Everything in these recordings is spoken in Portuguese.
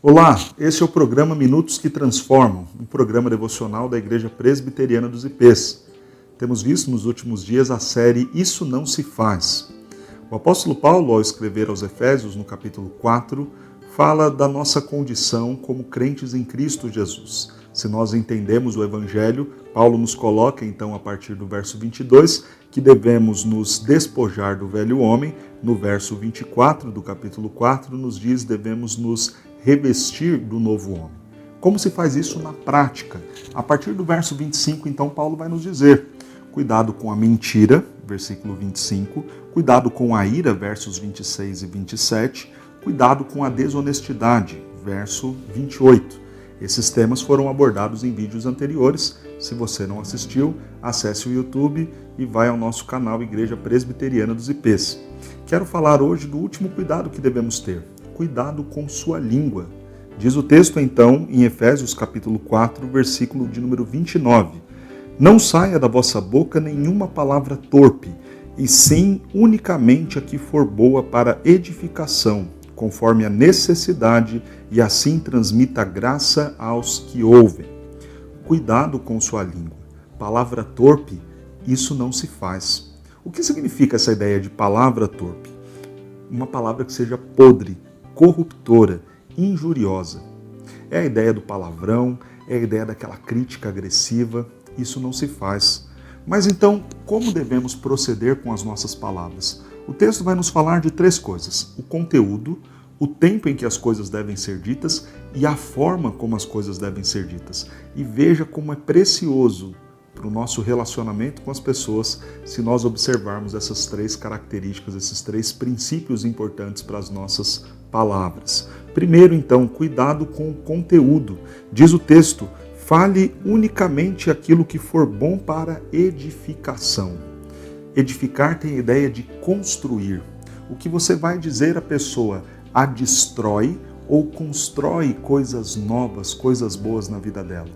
Olá, esse é o programa Minutos que Transformam, um programa devocional da Igreja Presbiteriana dos IPs. Temos visto nos últimos dias a série Isso Não Se Faz. O apóstolo Paulo, ao escrever aos Efésios, no capítulo 4, fala da nossa condição como crentes em Cristo Jesus. Se nós entendemos o Evangelho, Paulo nos coloca, então, a partir do verso 22, que devemos nos despojar do velho homem. No verso 24 do capítulo 4, nos diz que devemos nos revestir do novo homem. Como se faz isso na prática? A partir do verso 25, então, Paulo vai nos dizer: cuidado com a mentira, versículo 25, cuidado com a ira, versos 26 e 27, cuidado com a desonestidade, verso 28. Esses temas foram abordados em vídeos anteriores. Se você não assistiu, acesse o YouTube e vai ao nosso canal Igreja Presbiteriana dos IPs. Quero falar hoje do último cuidado que devemos ter. Cuidado com sua língua. Diz o texto, então, em Efésios capítulo 4, versículo de número 29. Não saia da vossa boca nenhuma palavra torpe, e sim unicamente a que for boa para edificação, conforme a necessidade, e assim transmita graça aos que ouvem. Cuidado com sua língua. Palavra torpe, isso não se faz. O que significa essa ideia de palavra torpe? Uma palavra que seja podre, corruptora, injuriosa. É a ideia do palavrão, é a ideia daquela crítica agressiva. Isso não se faz. Mas então, como devemos proceder com as nossas palavras? O texto vai nos falar de três coisas: o conteúdo, o tempo em que as coisas devem ser ditas e a forma como as coisas devem ser ditas. E veja como é precioso para o nosso relacionamento com as pessoas se nós observarmos essas três características, esses três princípios importantes para as nossas palavras. Primeiro, então, cuidado com o conteúdo. Diz o texto: fale unicamente aquilo que for bom para edificação. Edificar tem a ideia de construir. O que você vai dizer à pessoa a destrói ou constrói coisas novas, coisas boas na vida dela.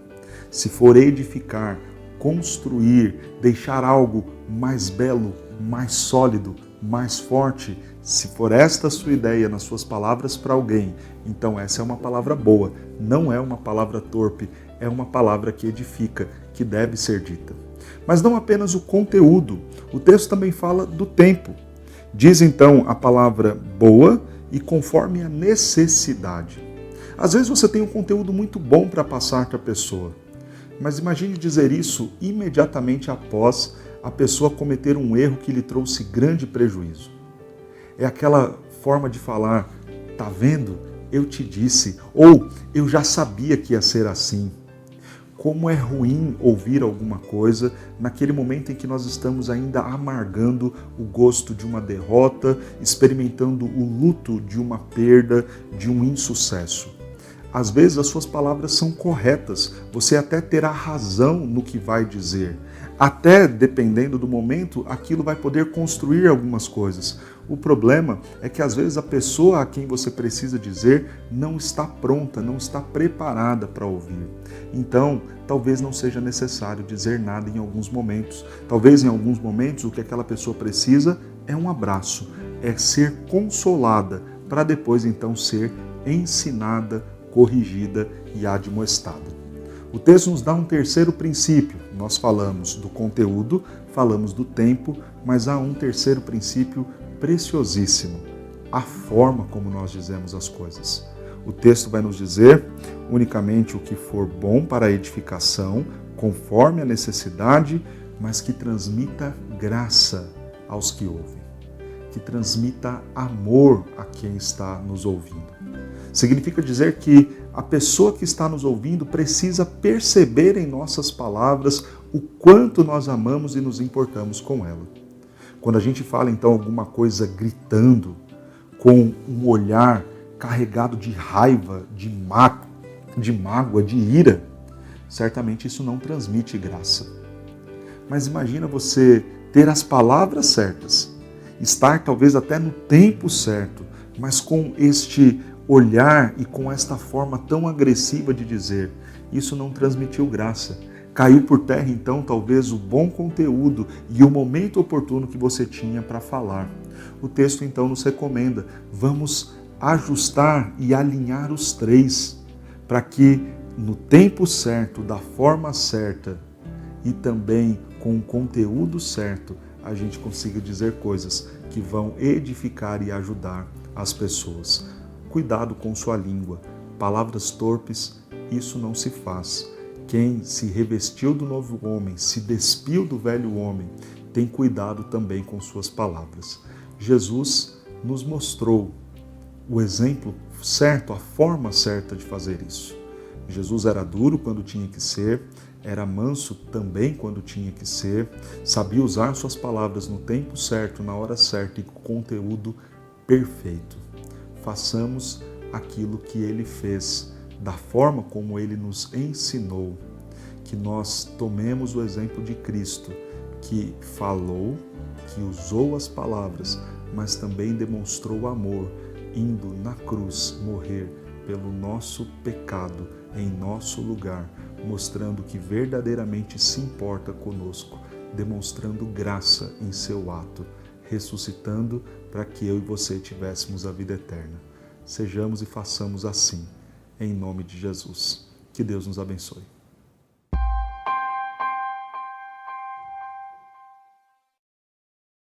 Se for edificar, construir, deixar algo mais belo, mais sólido, mais forte, se for esta a sua ideia nas suas palavras para alguém, então essa é uma palavra boa, não é uma palavra torpe, é uma palavra que edifica, que deve ser dita. Mas não apenas o conteúdo, o texto também fala do tempo. Diz então a palavra boa e conforme a necessidade. Às vezes você tem um conteúdo muito bom para passar para a pessoa, mas imagine dizer isso imediatamente após a pessoa cometer um erro que lhe trouxe grande prejuízo. É aquela forma de falar: tá vendo? Eu te disse, ou eu já sabia que ia ser assim. Como é ruim ouvir alguma coisa naquele momento em que nós estamos ainda amargando o gosto de uma derrota, experimentando o luto de uma perda, de um insucesso. Às vezes as suas palavras são corretas, você até terá razão no que vai dizer. Até, dependendo do momento, aquilo vai poder construir algumas coisas. O problema é que às vezes a pessoa a quem você precisa dizer não está pronta, não está preparada para ouvir. Então, talvez não seja necessário dizer nada em alguns momentos. Talvez em alguns momentos o que aquela pessoa precisa é um abraço, é ser consolada, para depois então ser ensinada, corrigida e admoestada. O texto nos dá um terceiro princípio. Nós falamos do conteúdo, falamos do tempo, mas há um terceiro princípio preciosíssimo: a forma como nós dizemos as coisas. O texto vai nos dizer unicamente o que for bom para a edificação, conforme a necessidade, mas que transmita graça aos que ouvem, que transmita amor a quem está nos ouvindo. Significa dizer que a pessoa que está nos ouvindo precisa perceber em nossas palavras o quanto nós amamos e nos importamos com ela. Quando a gente fala então alguma coisa gritando, com um olhar carregado de raiva, de mágoa, de ira, certamente isso não transmite graça. Mas imagina você ter as palavras certas, estar talvez até no tempo certo, mas com este olhar e com esta forma tão agressiva de dizer, isso não transmitiu graça. Caiu por terra então talvez o bom conteúdo e o momento oportuno que você tinha para falar. O texto então nos recomenda: vamos ajustar e alinhar os três, para que no tempo certo, da forma certa e também com o conteúdo certo, a gente consiga dizer coisas que vão edificar e ajudar as pessoas. Cuidado com sua língua. Palavras torpes, isso não se faz. Quem se revestiu do novo homem, se despiu do velho homem, tem cuidado também com suas palavras. Jesus nos mostrou o exemplo certo, a forma certa de fazer isso. Jesus era duro quando tinha que ser, era manso também quando tinha que ser, sabia usar suas palavras no tempo certo, na hora certa e com conteúdo perfeito. Façamos aquilo que ele fez, da forma como ele nos ensinou, que nós tomemos o exemplo de Cristo, que falou, que usou as palavras, mas também demonstrou amor, indo na cruz morrer pelo nosso pecado, em nosso lugar, mostrando que verdadeiramente se importa conosco, demonstrando graça em seu ato, ressuscitando para que eu e você tivéssemos a vida eterna. Sejamos e façamos assim, em nome de Jesus. Que Deus nos abençoe.